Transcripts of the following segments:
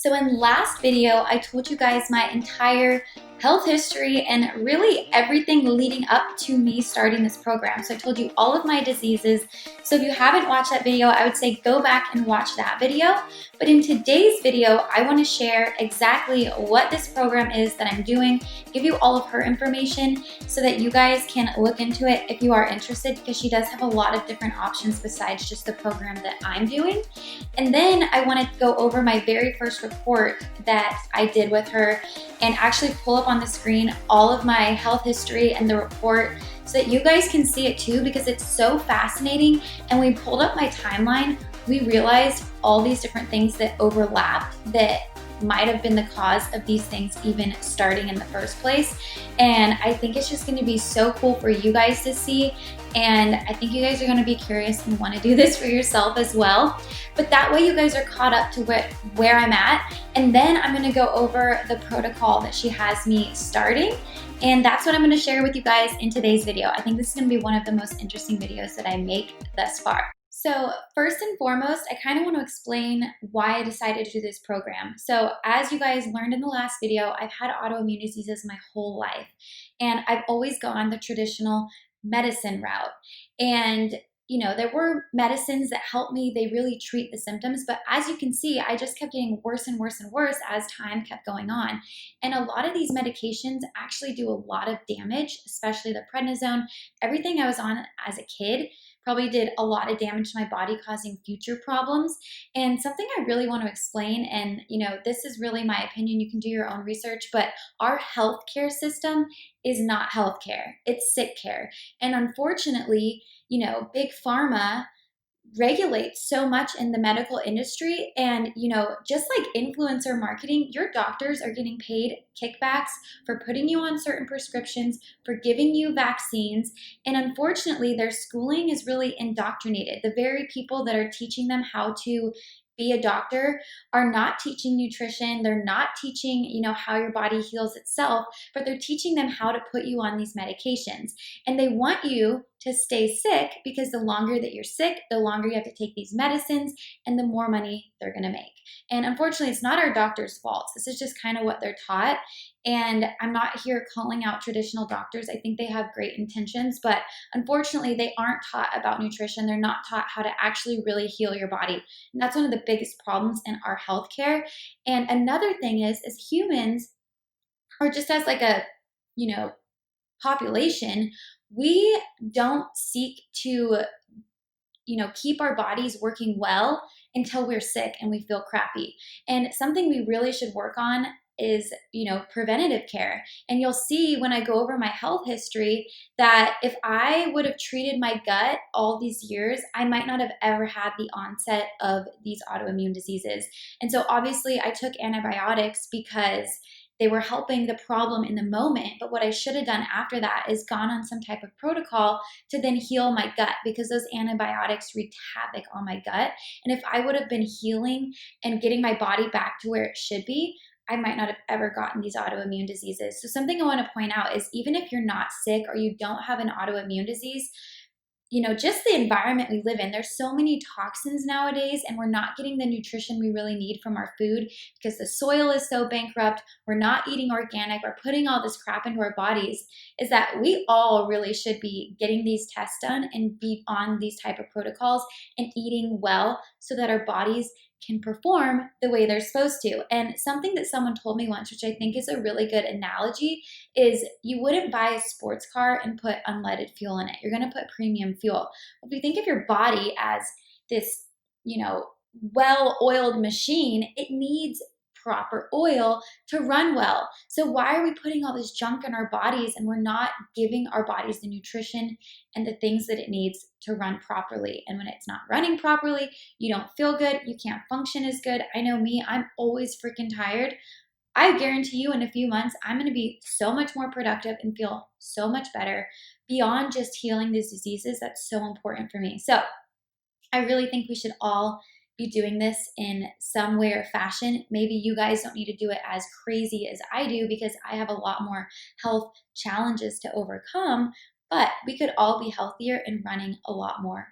So in last video, I told you guys my entire health history and really everything leading up to me starting this program. So I told you all of my diseases. So if you haven't watched that video, I would say go back and watch that video. But in today's video, I want to share exactly what this program is that I'm doing, give you all of her information so that you guys can look into it if you are interested, because she does have a lot of different options besides just the program that I'm doing. And then I want to go over my very first report that I did with her and actually pull up on the screen all of my health history and the report so that you guys can see it too, because it's so fascinating. And we pulled up my timeline, we realized all these different things that overlap that might have been the cause of these things even starting in the first place. And I think it's just going to be so cool for you guys to see. And I think you guys are going to be curious and want to do this for yourself as well. But that way you guys are caught up to where I'm at. And then I'm going to go over the protocol that she has me starting. And that's what I'm going to share with you guys in today's video. I think this is going to be one of the most interesting videos that I make thus far. So first and foremost, I kind of want to explain why I decided to do this program. So as you guys learned in the last video, I've had autoimmune diseases my whole life. And I've always gone the traditional medicine route. And there were medicines that helped me. They really treat the symptoms. But as you can see, I just kept getting worse and worse and worse as time kept going on. And a lot of these medications actually do a lot of damage, especially the prednisone. Everything I was on as a kid probably did a lot of damage to my body, causing future problems. And something I really want to explain, and this is really my opinion, you can do your own research, but our healthcare system is not healthcare, it's sick care. And unfortunately, big pharma regulates so much in the medical industry. And just like influencer marketing, your doctors are getting paid kickbacks for putting you on certain prescriptions, for giving you vaccines. And unfortunately, their schooling is really indoctrinated. The very people that are teaching them how to be a doctor are not teaching nutrition. They're not teaching, how your body heals itself, but they're teaching them how to put you on these medications. And they want you to stay sick, because the longer that you're sick, the longer you have to take these medicines and the more money they're going to make. And unfortunately, it's not our doctors' faults. This is just kind of what they're taught. And I'm not here calling out traditional doctors. I think they have great intentions, but unfortunately, they aren't taught about nutrition. They're not taught how to actually really heal your body. And that's one of the biggest problems in our healthcare. And another thing is humans, or just as like a, population, we don't seek to, keep our bodies working well until we're sick and we feel crappy. And something we really should work on is, preventative care. And you'll see when I go over my health history that if I would have treated my gut all these years, I might not have ever had the onset of these autoimmune diseases. And so obviously I took antibiotics because they were helping the problem in the moment. But what I should have done after that is gone on some type of protocol to then heal my gut, because those antibiotics wreaked havoc on my gut. And if I would have been healing and getting my body back to where it should be, I might not have ever gotten these autoimmune diseases. So something I want to point out is, even if you're not sick or you don't have an autoimmune disease, just the environment we live in, there's so many toxins nowadays, and we're not getting the nutrition we really need from our food because the soil is so bankrupt. We're not eating organic. We're putting all this crap into our bodies. Is that we all really should be getting these tests done and be on these type of protocols and eating well so that our bodies can perform the way they're supposed to. And something that someone told me once, which I think is a really good analogy, is you wouldn't buy a sports car and put unleaded fuel in it. You're going to put premium fuel. If you think of your body as this, well-oiled machine, it needs proper oil to run well. So why are we putting all this junk in our bodies and we're not giving our bodies the nutrition and the things that it needs to run properly? And when it's not running properly, you don't feel good, you can't function as good. I know me, I'm always freaking tired. I guarantee you in a few months, I'm going to be so much more productive and feel so much better beyond just healing these diseases. That's so important for me. So I really think we should all be doing this in some way or fashion. Maybe you guys don't need to do it as crazy as I do, because I have a lot more health challenges to overcome, but we could all be healthier and running a lot more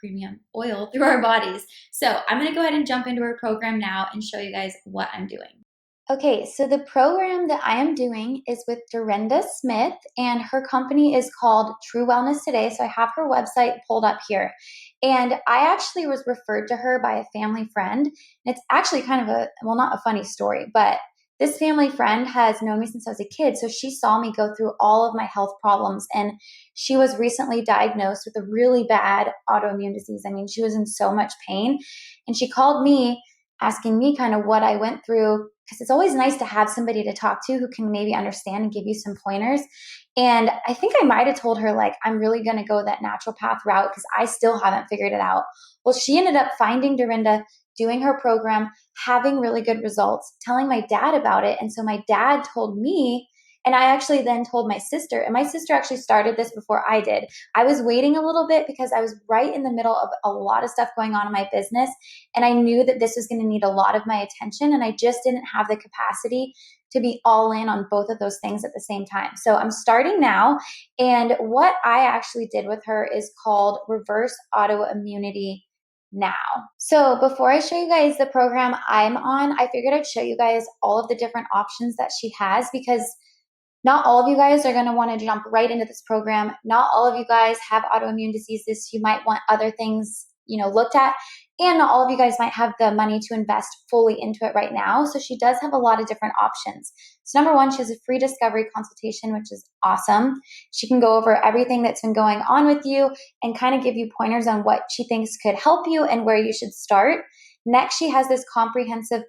premium oil through our bodies. So I'm going to go ahead and jump into our program now and show you guys what I'm doing. Okay, so the program that I am doing is with Dorinda Smith, and her company is called True Wellness Today. So I have her website pulled up here. And I actually was referred to her by a family friend. And it's actually kind of not a funny story, but this family friend has known me since I was a kid. So she saw me go through all of my health problems, and she was recently diagnosed with a really bad autoimmune disease. I mean, she was in so much pain, and she called me asking me kind of what I went through, because it's always nice to have somebody to talk to who can maybe understand and give you some pointers. And I think I might have told her, like, I'm really going to go that naturopath route because I still haven't figured it out. Well, she ended up finding Dorinda, doing her program, having really good results, telling my dad about it. And so my dad told me, and I actually then told my sister, and my sister actually started this before I did. I was waiting a little bit because I was right in the middle of a lot of stuff going on in my business. And I knew that this was going to need a lot of my attention. And I just didn't have the capacity to be all in on both of those things at the same time. So I'm starting now. And what I actually did with her is called Reverse Autoimmunity Now. So before I show you guys the program I'm on, I figured I'd show you guys all of the different options that she has, because not all of you guys are going to want to jump right into this program. Not all of you guys have autoimmune diseases. You might want other things, looked at. And not all of you guys might have the money to invest fully into it right now. So she does have a lot of different options. So number one, she has a free discovery consultation, which is awesome. She can go over everything that's been going on with you and kind of give you pointers on what she thinks could help you and where you should start. Next, she has this comprehensive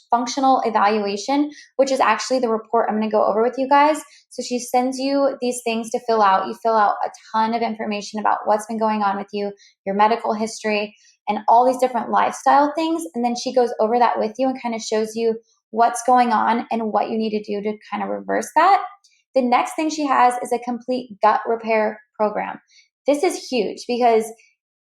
functional evaluation, which is actually the report I'm going to go over with you guys. So she sends you these things to fill out. You fill out a ton of information about what's been going on with you, your medical history, and all these different lifestyle things. And then she goes over that with you and kind of shows you what's going on and what you need to do to kind of reverse that. The next thing she has is a complete gut repair program. This is huge because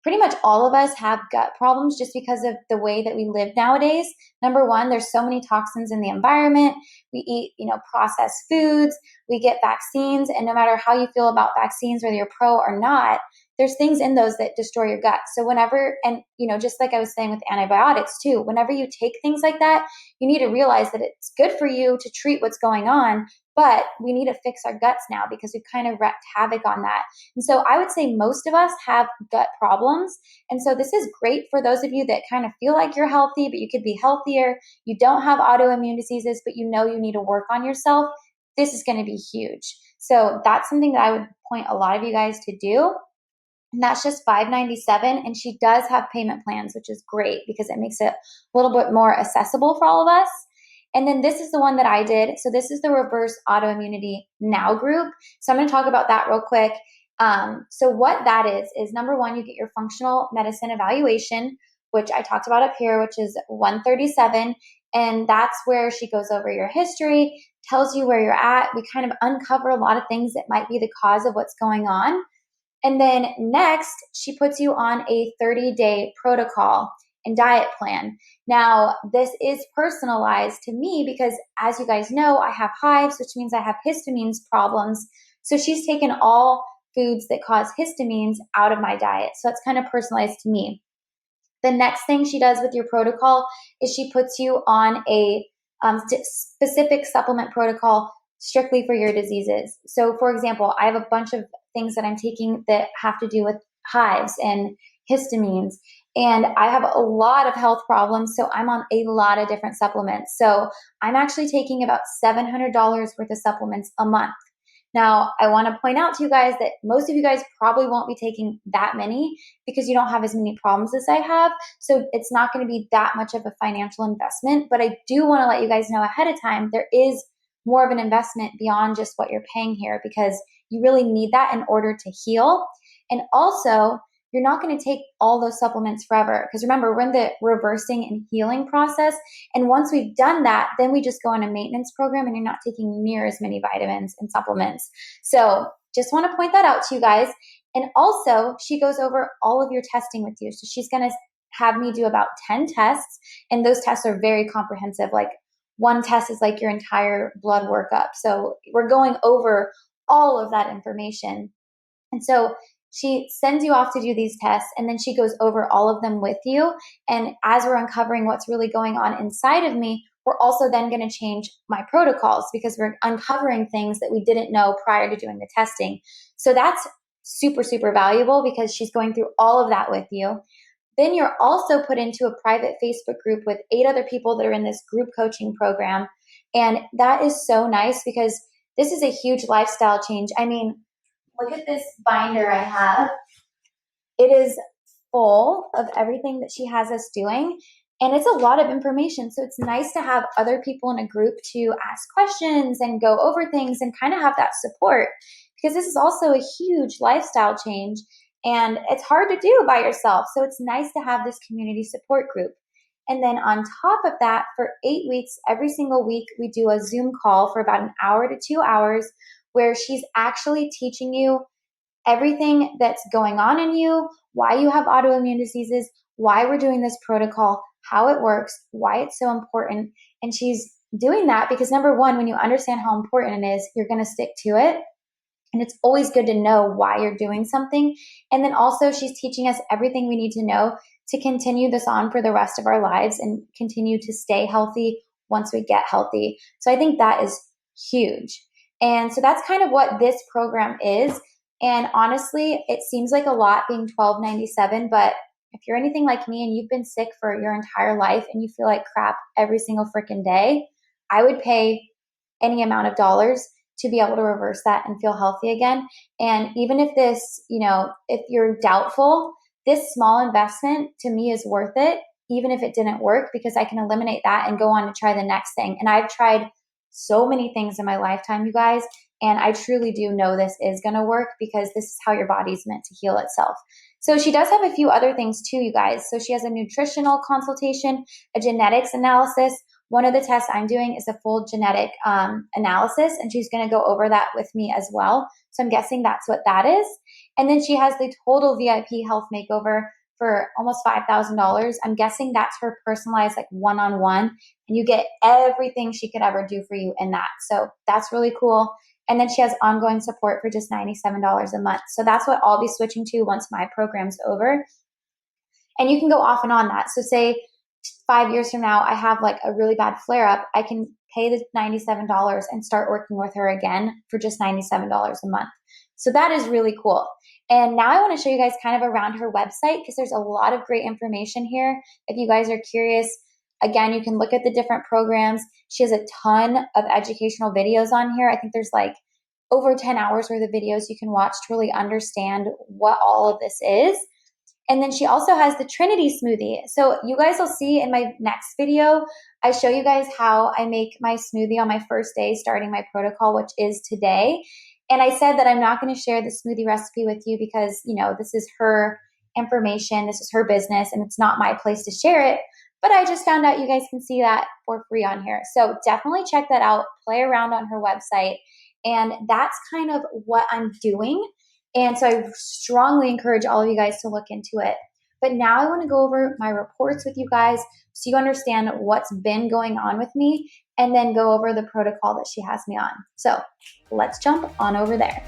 pretty much all of us have gut problems just because of the way that we live nowadays. Number one, there's so many toxins in the environment. We eat, processed foods, we get vaccines, and no matter how you feel about vaccines, whether you're pro or not, there's things in those that destroy your gut. So just like I was saying with antibiotics too, whenever you take things like that, you need to realize that it's good for you to treat what's going on, but we need to fix our guts now because we've kind of wreaked havoc on that. And so I would say most of us have gut problems. And so this is great for those of you that kind of feel like you're healthy, but you could be healthier. You don't have autoimmune diseases, but you need to work on yourself. This is going to be huge. So that's something that I would point a lot of you guys to do. And that's just $597. And she does have payment plans, which is great because it makes it a little bit more accessible for all of us. And then this is the one that I did. So this is the Reverse Autoimmunity Now group. So I'm going to talk about that real quick. So what that is number one, you get your functional medicine evaluation, which I talked about up here, which is $137. And that's where she goes over your history, tells you where you're at. We kind of uncover a lot of things that might be the cause of what's going on. And then next, she puts you on a 30-day protocol and diet plan. Now, this is personalized to me because, as you guys know, I have hives, which means I have histamines problems. So she's taken all foods that cause histamines out of my diet. So it's kind of personalized to me. The next thing she does with your protocol is she puts you on a specific supplement protocol strictly for your diseases. So, for example, I have a bunch of things that I'm taking that have to do with hives and histamines. And I have a lot of health problems, so I'm on a lot of different supplements. So I'm actually taking about $700 worth of supplements a month. Now, I want to point out to you guys that most of you guys probably won't be taking that many because you don't have as many problems as I have. So it's not going to be that much of a financial investment. But I do want to let you guys know ahead of time, there is more of an investment beyond just what you're paying here because you really need that in order to heal. And also, you're not going to take all those supplements forever because remember, we're in the reversing and healing process. And once we've done that, then we just go on a maintenance program and you're not taking near as many vitamins and supplements. So just want to point that out to you guys. And also, she goes over all of your testing with you. So she's going to have me do about 10 tests. And those tests are very comprehensive. Like one test is like your entire blood workup. So we're going over all of that information. And so she sends you off to do these tests, and then she goes over all of them with you. And as we're uncovering what's really going on inside of me, we're also then going to change my protocols because we're uncovering things that we didn't know prior to doing the testing. So that's super, super valuable because she's going through all of that with you. Then you're also put into a private Facebook group with 8 other people that are in this group coaching program. And that is so nice because this is a huge lifestyle change. I mean, look at this binder I have. It is full of everything that she has us doing. And it's a lot of information. So it's nice to have other people in a group to ask questions and go over things and kind of have that support, because this is also a huge lifestyle change and it's hard to do by yourself. So it's nice to have this community support group. And then on top of that, for 8 weeks, every single week, we do a Zoom call for about an hour to 2 hours where she's actually teaching you everything that's going on in you, why you have autoimmune diseases, why we're doing this protocol, how it works, why it's so important. And she's doing that because, number one, when you understand how important it is, you're going to stick to it. And it's always good to know why you're doing something. And then also she's teaching us everything we need to know to continue this on for the rest of our lives and continue to stay healthy once we get healthy. So I think that is huge. And so that's kind of what this program is. And honestly, it seems like a lot being $12.97, but if you're anything like me and you've been sick for your entire life and you feel like crap every single freaking day, I would pay any amount of dollars to be able to reverse that and feel healthy again. And even if this, if you're doubtful, this small investment to me is worth it, even if it didn't work, because I can eliminate that and go on to try the next thing. And I've tried so many things in my lifetime, you guys, and I truly do know this is going to work because this is how your body's meant to heal itself. So she does have a few other things too, you guys. So she has a nutritional consultation, a genetics analysis. One of the tests I'm doing is a full genetic analysis, and she's going to go over that with me as well. So I'm guessing that's what that is. And then she has the total VIP health makeover for almost $5,000. I'm guessing that's her personalized, like one-on-one, and you get everything she could ever do for you in that. So that's really cool. And then she has ongoing support for just $97 a month. So that's what I'll be switching to once my program's over. And you can go off and on that. So say 5 years from now, I have like a really bad flare up, I can pay the $97 and start working with her again for just $97 a month. So that is really cool. And now I want to show you guys kind of around her website because there's a lot of great information here. If you guys are curious, again, you can look at the different programs. She has a ton of educational videos on here. I think there's like over 10 hours worth of videos you can watch to really understand what all of this is. And then she also has the Trinity smoothie. So you guys will see in my next video, I show you guys how I make my smoothie on my first day starting my protocol, which is today. And I said that I'm not going to share the smoothie recipe with you because, this is her information, this is her business, and it's not my place to share it. But I just found out you guys can see that for free on here. So definitely check that out, play around on her website. And that's kind of what I'm doing. And so I strongly encourage all of you guys to look into it. But now I want to go over my reports with you guys so you understand what's been going on with me and then go over the protocol that she has me on. So let's jump on over there.